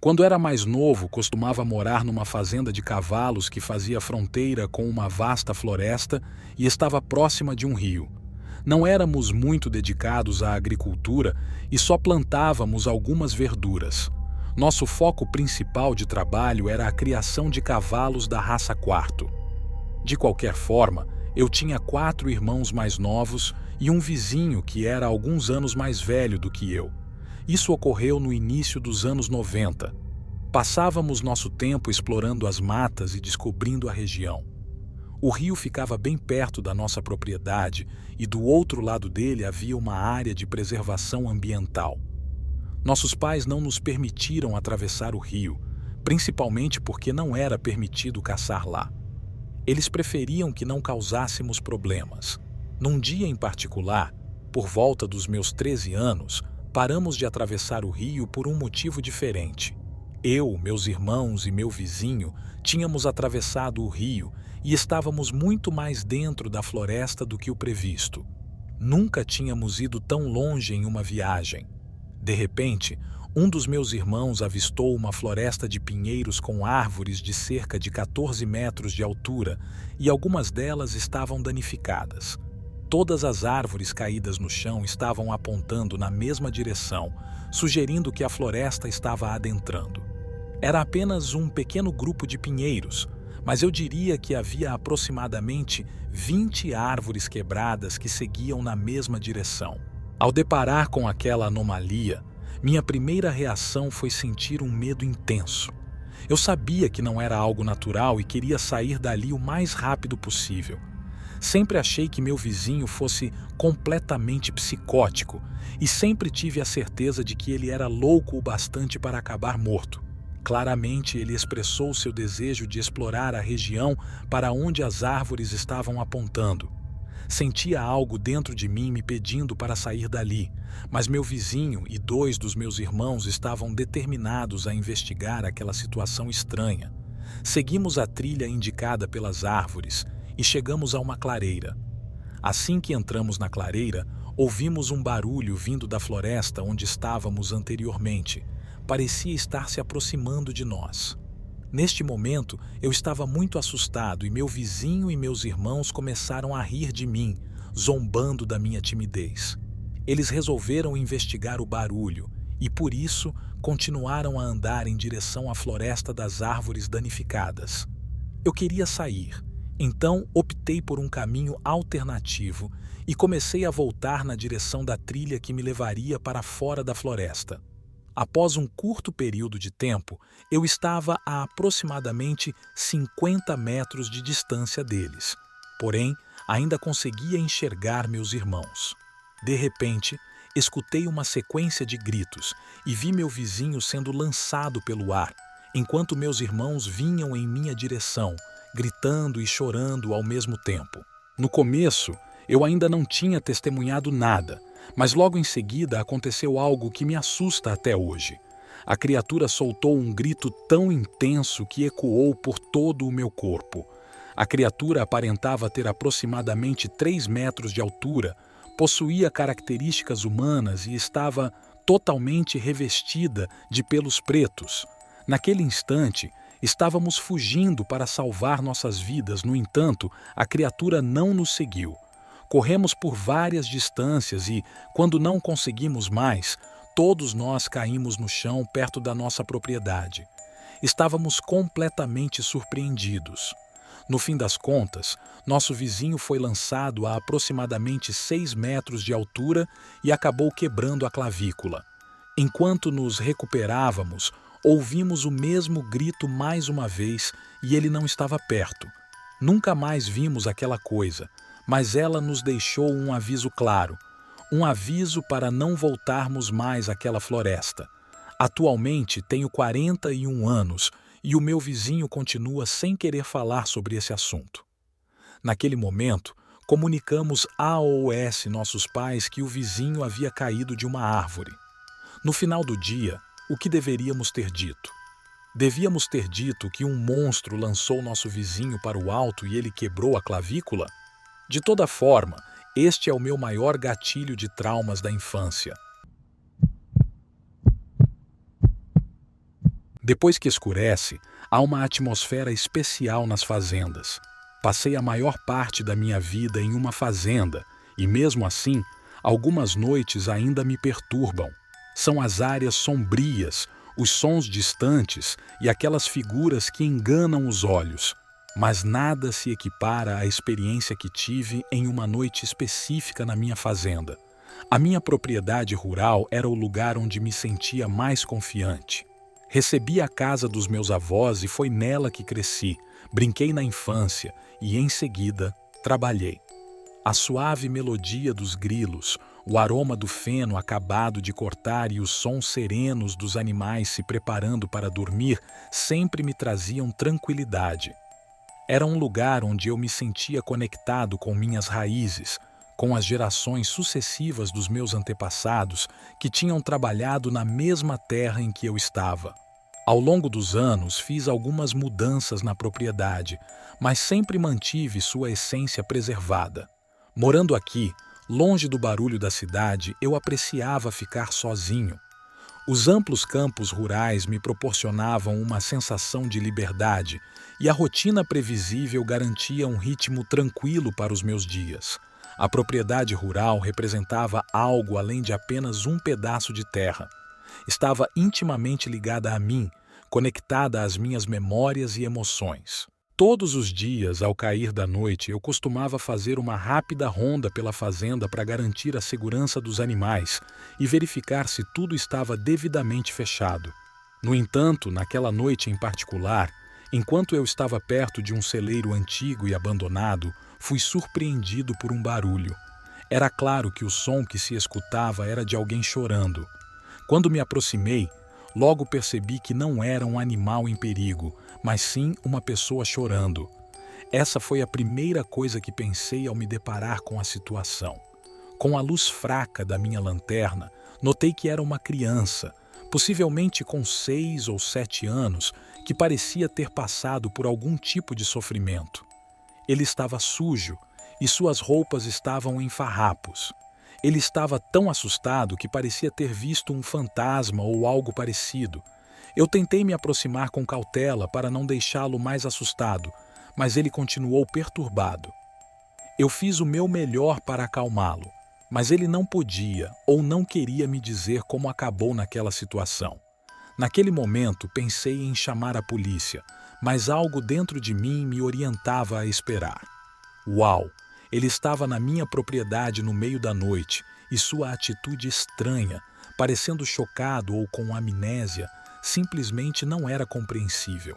Quando era mais novo, costumava morar numa fazenda de cavalos que fazia fronteira com uma vasta floresta e estava próxima de um rio. Não éramos muito dedicados à agricultura e só plantávamos algumas verduras. Nosso foco principal de trabalho era a criação de cavalos da raça quarto. De qualquer forma, eu tinha 4 irmãos mais novos e um vizinho que era alguns anos mais velho do que eu. Isso ocorreu no início dos anos 90. Passávamos nosso tempo explorando as matas e descobrindo a região. O rio ficava bem perto da nossa propriedade e do outro lado dele havia uma área de preservação ambiental. Nossos pais não nos permitiram atravessar o rio, principalmente porque não era permitido caçar lá. Eles preferiam que não causássemos problemas. Num dia em particular, por volta dos meus 13 anos, paramos de atravessar o rio por um motivo diferente. Eu, meus irmãos e meu vizinho tínhamos atravessado o rio e estávamos muito mais dentro da floresta do que o previsto. Nunca tínhamos ido tão longe em uma viagem. De repente, um dos meus irmãos avistou uma floresta de pinheiros com árvores de cerca de 14 metros de altura e algumas delas estavam danificadas. Todas as árvores caídas no chão estavam apontando na mesma direção, sugerindo que a floresta estava adentrando. Era apenas um pequeno grupo de pinheiros, mas eu diria que havia aproximadamente 20 árvores quebradas que seguiam na mesma direção. Ao deparar com aquela anomalia, minha primeira reação foi sentir um medo intenso. Eu sabia que não era algo natural e queria sair dali o mais rápido possível. Sempre achei que meu vizinho fosse completamente psicótico e sempre tive a certeza de que ele era louco o bastante para acabar morto. Claramente, ele expressou seu desejo de explorar a região para onde as árvores estavam apontando. Sentia algo dentro de mim me pedindo para sair dali, mas meu vizinho e 2 dos meus irmãos estavam determinados a investigar aquela situação estranha. Seguimos a trilha indicada pelas árvores e chegamos a uma clareira. Assim que entramos na clareira, ouvimos um barulho vindo da floresta onde estávamos anteriormente. Parecia estar se aproximando de nós. Neste momento, eu estava muito assustado e meu vizinho e meus irmãos começaram a rir de mim, zombando da minha timidez. Eles resolveram investigar o barulho e, por isso, continuaram a andar em direção à floresta das árvores danificadas. Eu queria sair, então optei por um caminho alternativo e comecei a voltar na direção da trilha que me levaria para fora da floresta. Após um curto período de tempo, eu estava a aproximadamente 50 metros de distância deles. Porém, ainda conseguia enxergar meus irmãos. De repente, escutei uma sequência de gritos e vi meu vizinho sendo lançado pelo ar, enquanto meus irmãos vinham em minha direção, gritando e chorando ao mesmo tempo. No começo, eu ainda não tinha testemunhado nada, mas logo em seguida aconteceu algo que me assusta até hoje. A criatura soltou um grito tão intenso que ecoou por todo o meu corpo. A criatura aparentava ter aproximadamente 3 metros de altura, possuía características humanas e estava totalmente revestida de pelos pretos. Naquele instante, estávamos fugindo para salvar nossas vidas, no entanto, a criatura não nos seguiu. Corremos por várias distâncias e, quando não conseguimos mais, todos nós caímos no chão perto da nossa propriedade. Estávamos completamente surpreendidos. No fim das contas, nosso vizinho foi lançado a aproximadamente 6 metros de altura e acabou quebrando a clavícula. Enquanto nos recuperávamos, ouvimos o mesmo grito mais uma vez e ele não estava perto. Nunca mais vimos aquela coisa, mas ela nos deixou um aviso claro, um aviso para não voltarmos mais àquela floresta. Atualmente tenho 41 anos e o meu vizinho continua sem querer falar sobre esse assunto. Naquele momento, comunicamos AOS nossos pais que o vizinho havia caído de uma árvore. No final do dia, o que deveríamos ter dito? Devíamos ter dito que um monstro lançou nosso vizinho para o alto e ele quebrou a clavícula? De toda forma, este é o meu maior gatilho de traumas da infância. Depois que escurece, há uma atmosfera especial nas fazendas. Passei a maior parte da minha vida em uma fazenda e, mesmo assim, algumas noites ainda me perturbam. São as áreas sombrias, os sons distantes e aquelas figuras que enganam os olhos. Mas nada se equipara à experiência que tive em uma noite específica na minha fazenda. A minha propriedade rural era o lugar onde me sentia mais confiante. Recebi a casa dos meus avós e foi nela que cresci. Brinquei na infância e, em seguida, trabalhei. A suave melodia dos grilos, o aroma do feno acabado de cortar e os sons serenos dos animais se preparando para dormir sempre me traziam tranquilidade. Era um lugar onde eu me sentia conectado com minhas raízes, com as gerações sucessivas dos meus antepassados que tinham trabalhado na mesma terra em que eu estava. Ao longo dos anos, fiz algumas mudanças na propriedade, mas sempre mantive sua essência preservada. Morando aqui, longe do barulho da cidade, eu apreciava ficar sozinho. Os amplos campos rurais me proporcionavam uma sensação de liberdade e a rotina previsível garantia um ritmo tranquilo para os meus dias. A propriedade rural representava algo além de apenas um pedaço de terra. Estava intimamente ligada a mim, conectada às minhas memórias e emoções. Todos os dias, ao cair da noite, eu costumava fazer uma rápida ronda pela fazenda para garantir a segurança dos animais e verificar se tudo estava devidamente fechado. No entanto, naquela noite em particular, enquanto eu estava perto de um celeiro antigo e abandonado, fui surpreendido por um barulho. Era claro que o som que se escutava era de alguém chorando. Quando me aproximei, logo percebi que não era um animal em perigo, mas sim uma pessoa chorando. Essa foi a primeira coisa que pensei ao me deparar com a situação. Com a luz fraca da minha lanterna, notei que era uma criança, possivelmente com 6 ou 7 anos, que parecia ter passado por algum tipo de sofrimento. Ele estava sujo e suas roupas estavam em farrapos. Ele estava tão assustado que parecia ter visto um fantasma ou algo parecido. Eu tentei me aproximar com cautela para não deixá-lo mais assustado, mas ele continuou perturbado. Eu fiz o meu melhor para acalmá-lo, mas ele não podia ou não queria me dizer como acabou naquela situação. Naquele momento, pensei em chamar a polícia, mas algo dentro de mim me orientava a esperar. Uau! Ele estava na minha propriedade no meio da noite e sua atitude estranha, parecendo chocado ou com amnésia, simplesmente não era compreensível.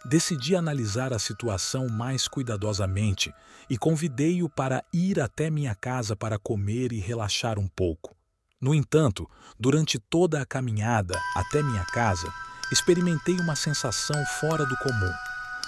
Decidi analisar a situação mais cuidadosamente e convidei-o para ir até minha casa para comer e relaxar um pouco. No entanto, durante toda a caminhada até minha casa, experimentei uma sensação fora do comum.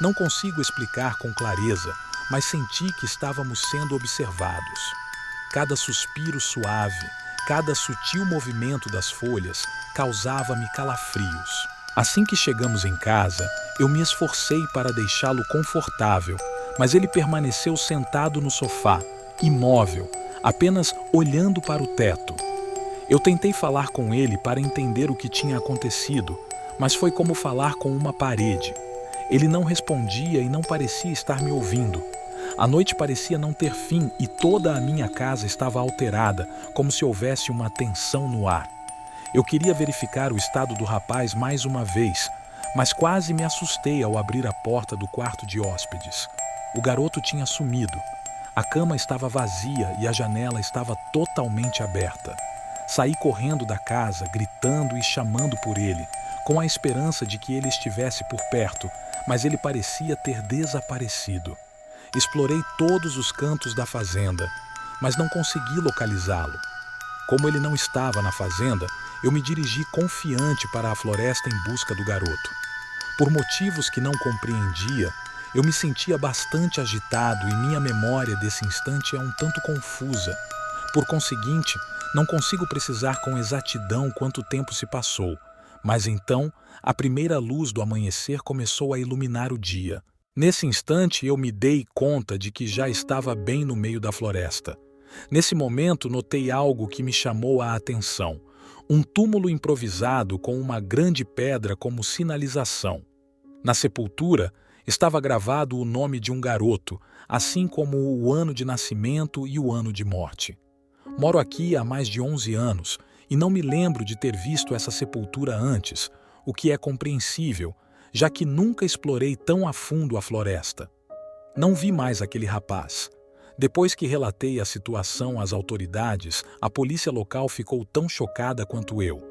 Não consigo explicar com clareza, mas senti que estávamos sendo observados. Cada suspiro suave, cada sutil movimento das folhas causava-me calafrios. Assim que chegamos em casa, eu me esforcei para deixá-lo confortável, mas ele permaneceu sentado no sofá, imóvel, apenas olhando para o teto. Eu tentei falar com ele para entender o que tinha acontecido, mas foi como falar com uma parede. Ele não respondia e não parecia estar me ouvindo. A noite parecia não ter fim e toda a minha casa estava alterada, como se houvesse uma tensão no ar. Eu queria verificar o estado do rapaz mais uma vez, mas quase me assustei ao abrir a porta do quarto de hóspedes. O garoto tinha sumido. A cama estava vazia e a janela estava totalmente aberta. Saí correndo da casa, gritando e chamando por ele, com a esperança de que ele estivesse por perto, mas ele parecia ter desaparecido. Explorei todos os cantos da fazenda, mas não consegui localizá-lo. Como ele não estava na fazenda, eu me dirigi confiante para a floresta em busca do garoto. Por motivos que não compreendia, eu me sentia bastante agitado e minha memória desse instante é um tanto confusa. Por conseguinte, não consigo precisar com exatidão quanto tempo se passou, mas então a primeira luz do amanhecer começou a iluminar o dia. Nesse instante, eu me dei conta de que já estava bem no meio da floresta. Nesse momento, notei algo que me chamou a atenção. Um túmulo improvisado com uma grande pedra como sinalização. Na sepultura estava gravado o nome de um garoto, assim como o ano de nascimento e o ano de morte. Moro aqui há mais de 11 anos e não me lembro de ter visto essa sepultura antes, o que é compreensível, já que nunca explorei tão a fundo a floresta. Não vi mais aquele rapaz. Depois que relatei a situação às autoridades, a polícia local ficou tão chocada quanto eu.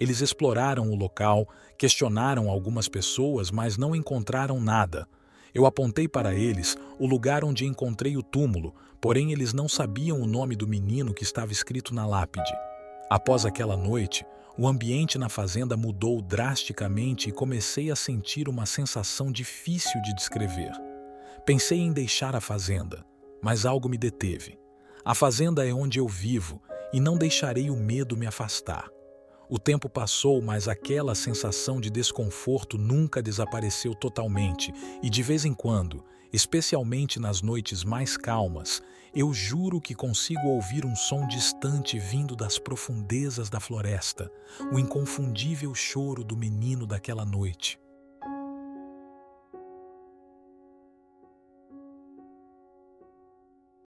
Eles exploraram o local, questionaram algumas pessoas, mas não encontraram nada. Eu apontei para eles o lugar onde encontrei o túmulo, porém eles não sabiam o nome do menino que estava escrito na lápide. Após aquela noite, o ambiente na fazenda mudou drasticamente e comecei a sentir uma sensação difícil de descrever. Pensei em deixar a fazenda, mas algo me deteve. A fazenda é onde eu vivo e não deixarei o medo me afastar. O tempo passou, mas aquela sensação de desconforto nunca desapareceu totalmente e de vez em quando, especialmente nas noites mais calmas, eu juro que consigo ouvir um som distante vindo das profundezas da floresta, o inconfundível choro do menino daquela noite.